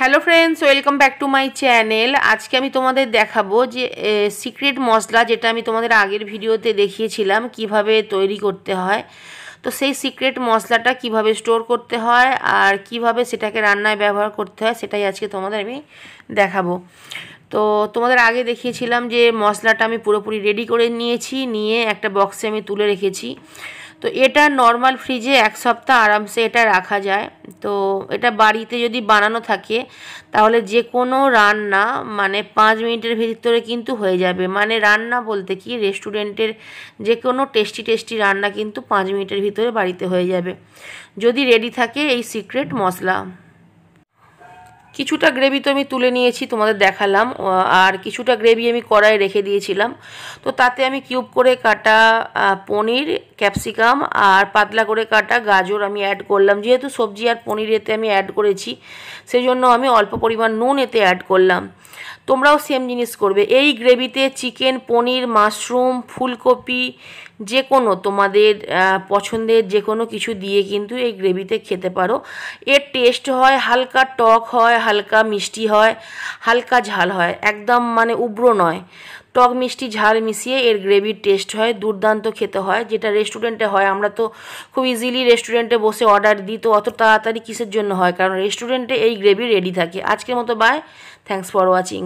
Hello friends, welcome back to my channel. আজকে আমি তোমাদের দেখাবো যে সিক্রেট মশলা, যেটা আমি তোমাদের আগের ভিডিওতে দেখিয়েছিলাম কিভাবে তৈরি করতে হয়। তো সেই সিক্রেট মশলাটা কিভাবে স্টোর করতে হয় আর কিভাবে সেটাকে রান্নায় ব্যবহার করতে হয়, সেটাই আজকে তোমাদের আমি দেখাবো। তো তোমাদের আগে দেখিয়েছিলাম যে মশলাটা আমি পুরোপুরি রেডি করে নিয়েছি, নিয়ে একটা বক্সে আমি তুলে রেখেছি। তো এটা নর্মাল ফ্রিজে 1 সপ্তাহ আরামসে এটা রাখা যায়। তো এটা বাড়িতে যদি বানানো থাকে তাহলে যে কোনো রান্না মানে 5 মিনিটের ভিতরে কিন্তু হয়ে যাবে। মানে রান্না বলতে কি, রেস্টুরেন্টের যে কোনো টেস্টি রান্না কিন্তু 5 মিনিটের ভিতরে বাড়িতে হয়ে যাবে যদি রেডি থাকে এই সিক্রেট মশলা। কিছুটা গ্রেভি তো আমি তুলে নিয়েছি, তোমাদের দেখালাম, আর কিছুটা গ্রেভি আমি কড়াইয়ে রেখে দিয়েছিলাম। তো তাতে আমি কিউব করে কাটা পনির, ক্যাপসিকাম আর পাতলা করে কাটা গাজর আমি অ্যাড করলাম। যেহেতু সবজি আর পনির এতে আমি অ্যাড করেছি, সেই জন্য আমি অল্প পরিমাণ নুন এতে অ্যাড করলাম। তোমরাও সেম জিনিস করবে। এই গ্রেভিতে চিকেন, পনির, মাশরুম, ফুলকপি, যে কোনো তোমাদের পছন্দের যে কোনো কিছু দিয়ে কিন্তু এই গ্রেভিতে খেতে পারো। এর টেস্ট হয় হালকা টক হয়, হালকা মিষ্টি হয়, হালকা ঝাল হয়, একদম মানে উগ্র নয়। টক মিষ্টি ঝাল মিশিয়ে এর গ্রেভির টেস্ট হয়, দুর্দান্ত খেতে হয়। যেটা রেস্টুরেন্টে হয়, আমরা তো খুব ইজিলি রেস্টুরেন্টে বসে অর্ডার দিই, তো অত তাড়াতাড়ি কিসের জন্য হয়? কারণ রেস্টুরেন্টে এই গ্রেভি রেডি থাকে। আজকের মতো বাই, থ্যাঙ্কস ফর ওয়াচিং।